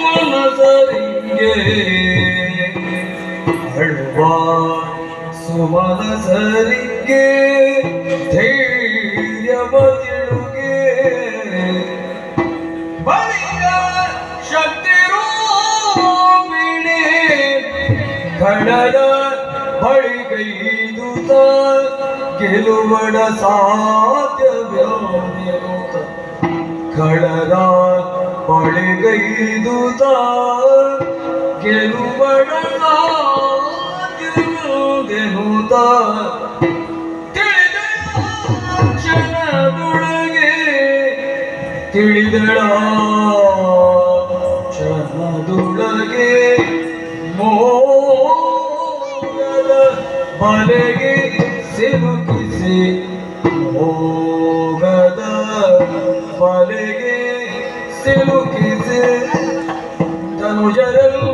ಮನಸರಿಗೆ ಅಳುವ ಸುಮನಸರಿಗೆ ಧೈರ್ಯವ ತಿಳುಗೆ ಬಳಿಯ ಶಕ್ತಿ ರೂಪಿಣಿ ಖಡದ ಬಳಿಗೈದುತ ಗೆಲುವಡ ಸಾಧ್ಯವ್ಯಾನಿರುತ ಖಡದ ಬಳಿಗೈದುತ ಗೆಲುವಡ ಸಾಧ್ಯವ್ಯಾನಿರುತ ತಿಳಿದಳ ಕ್ಷಣದೊಳಗೆ ಮೋಗದ ಬಲೆಗೆ ಸಿಲುಕಿಸಿ ಮೋಗದ ಬಲೆಗೆ ಸಿಲುಕಿಸಿ ಧನುಜರಲು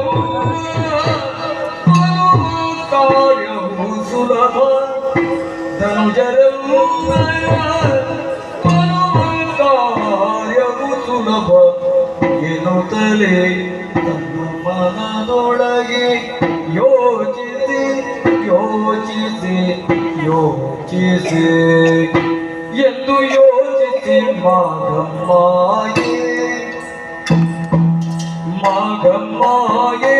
ಕಾರ್ಯವು ಸುಲಭ ಧನುಜರಲು ಸುಲಭ ಎನ್ನುತ್ತಲೇ ತನ್ನ ಮನದೊಳಗೆ ಯೋಚಿಸಿ ಯೋಚಿಸಿ ಯೋಚಿಸಿ ಎಂದು ಯೋಚಿಸಿ ಮಾಗಮ್ಮಾಯೇ ಮಾಗಮ್ಮಾಯೇ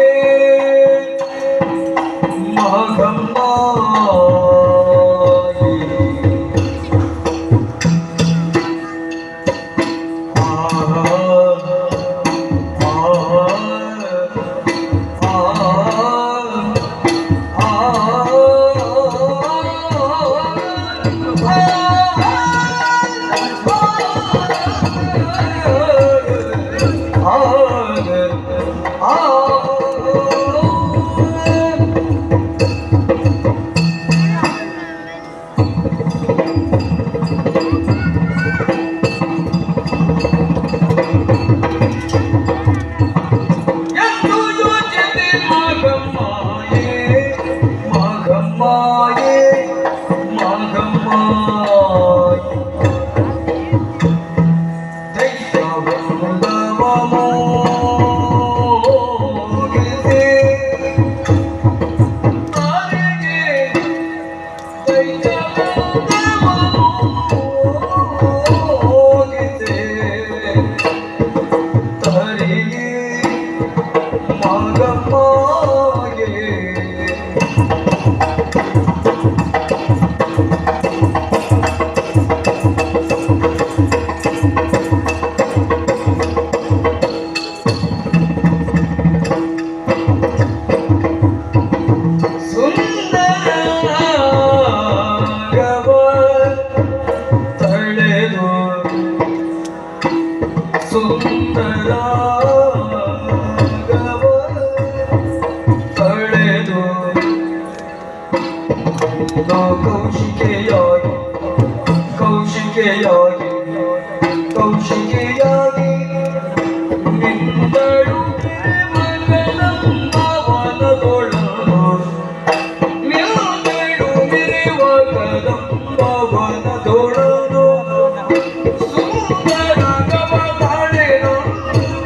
ಕೌಶಿಕೆಯಾಗಿ ನಿಂದಳು ಮನದೊಳನು ನಿಂದಳು ಮಿರಿವ ಕದಂಬವನದೊಳನು ಸುಂದರ ಗಮನೆನು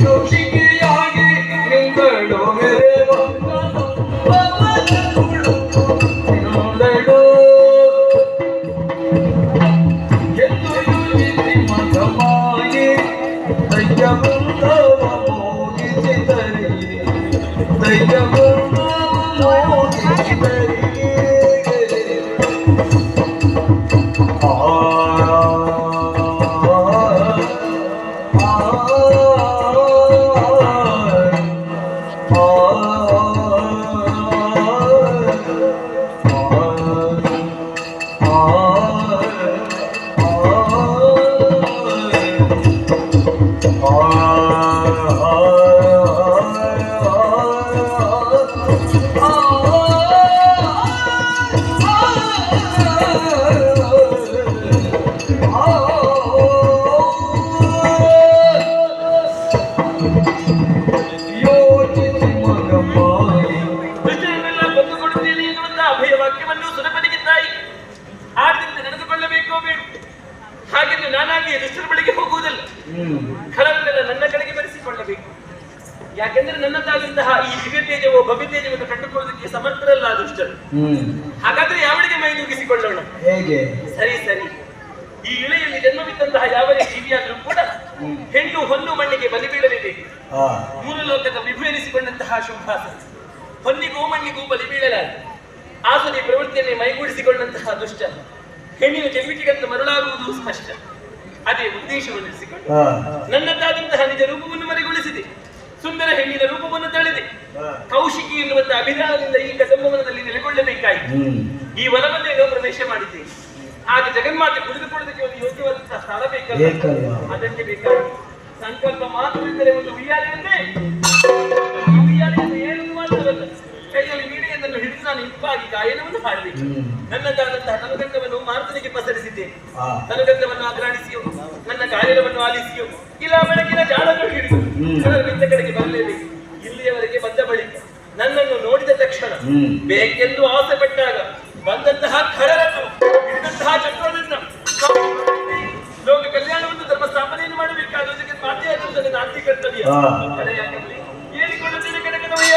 ಕೌಶಿಕೆಯಾಗಿ ನಿಂದಳು ಮಿರಿವ ಕದಂಬವನದೊಳನು ನಿಂದಳು ಯಾಕೆಂದ್ರೆ ನನ್ನದಾದಂತಹ ಈ ದಿವ್ಯತೇಜವೋ ಭವ್ಯತೇಜವನ್ನು ಕಂಡುಕೊಳ್ಳೋದಕ್ಕೆ ಸಮರ್ಥರಲ್ಲ ದುಷ್ಟರು. ಹಾಗಾದ್ರೆ ಯಾವಳಿಗೆ ಮೈ ನುಗ್ಗಿಸಿಕೊಳ್ಳೋಣ? ಹೇಗೆ? ಸರಿ ಸರಿ, ಈ ಇಳೆಯಲ್ಲಿ ಜನ್ಮವಿದ್ದಂತಹ ಯಾವನೇ ಜೀವಿಯಾದರೂ ಕೂಡ ಹೆಣ್ಣು ಹೊನ್ನು ಮಣ್ಣಿಗೆ ಬಲಿ ಬೀಳಲೇಬೇಕು. ಮೂರು ಲೋಕದ ವಿಭು ಎನಿಸಿಕೊಂಡಂತಹ ಶುಭಾಸನ ಹೊನ್ನಿಗೂ ಮಣ್ಣಿಗೂ ಬಲಿ ಬೀಳಲಾರ ಆಸದೆ ಪ್ರವೃತ್ತಿಯನ್ನೇ ಮೈಗೂಡಿಸಿಕೊಂಡಂತಹ ದುಷ್ಟ ಹೆಣ್ಣಿನ ಚೆಲುವಿಕೆಗಂತ ಮರಳಾಗುವುದು ಸ್ಪಷ್ಟ. ಅದೇ ಉದ್ದೇಶವನ್ನು ಇರಿಸಿಕೊಂಡು ನನ್ನದಾದಂತಹ ನಿಜ ರೂಪವನ್ನು ಮರೆಗೊಳಿಸಿದೆ. ಸುಂದರ ಹೆಣ್ಣಿನ ರೂಪವನ್ನು ತಳೆದೆ. ಕೌಶಿಕಿ ಎನ್ನುವಂತಹ ಅಭಿಧಾನದಿಂದ ಈ ಕದಂಬವನದಲ್ಲಿ ನೆಲೆಗೊಳ್ಳಬೇಕಾಯಿತು. ಈ ವನವನ್ನೇನೋ ಪ್ರವೇಶ ಮಾಡಿದ್ದೇನೆ. ಆಗ ಜಗನ್ಮಾತೆ ಕುಡಿದುಕೊಳ್ಳೋದಕ್ಕೆ ಒಂದು ಯೋಗ್ಯವಾದಂತಹ ಸ್ಥಳ ಬೇಕಲ್ಲ, ಅದಕ್ಕೆ ಬೇಕಾಗಿ ಸಂಕಲ್ಪ ಮಾತ್ರವಿದ್ದರೆ ಒಂದು ಉಯ್ಯಾಲೆಯಂತೆ ಏನು ಮಾತ್ರವಲ್ಲ, ಕೈಯಲ್ಲಿ ವೀಣೆಯನ್ನನ್ನು ಹಿಡಿದು ನಾನು ಇಂಪಾಗಿ ಗಾಯನವನ್ನು ಹಾಡಬೇಕು. ನನ್ನದಾದಂತಹ ತನುಗಂಧವನ್ನು ಮಾರ್ತನಿಗೆ ಪಸರಿಸಿದ್ದೇನೆ. ತನುಗಂಧವನ್ನು ಅಗ್ರಾಣಿಸಿಯೋ ನನ್ನ ಗಾಯನವನ್ನು ಆಲಿಸಿಯೋ ಇಲ್ಲ ಬೆಳಗಿನ ಜಾಡನ್ನು ಹಿಡಿದು ಬಿದ್ದ ಕಡೆಗೆ ಬರಲೇಬೇಕು. ಇಲ್ಲಿಯವರೆಗೆ ಬಂದ ಬಳಿಕ ನನ್ನನ್ನು ನೋಡಿದ ತಕ್ಷಣ ಬೇಕೆಂದು ಆಸೆ ಪಟ್ಟಾಗ ಬಂದಂತಹ ಖರರನ್ನು ಹಿಡಿದಂತಹ ಚಕ್ರದಿಂದ ಲೋಕ ಕಲ್ಯಾಣವನ್ನು ಧರ್ಮ ಸ್ಥಾಪನೆಯನ್ನು ಮಾಡಬೇಕಾದ ಮಾತೆಯಾಗುತ್ತದೆ ನಾಸ್ತಿ ಕರ್ತವ್ಯ. ಏರಿಕೊಳ್ಳುತ್ತೇನೆ ಕನಕನವಯ್ಯ.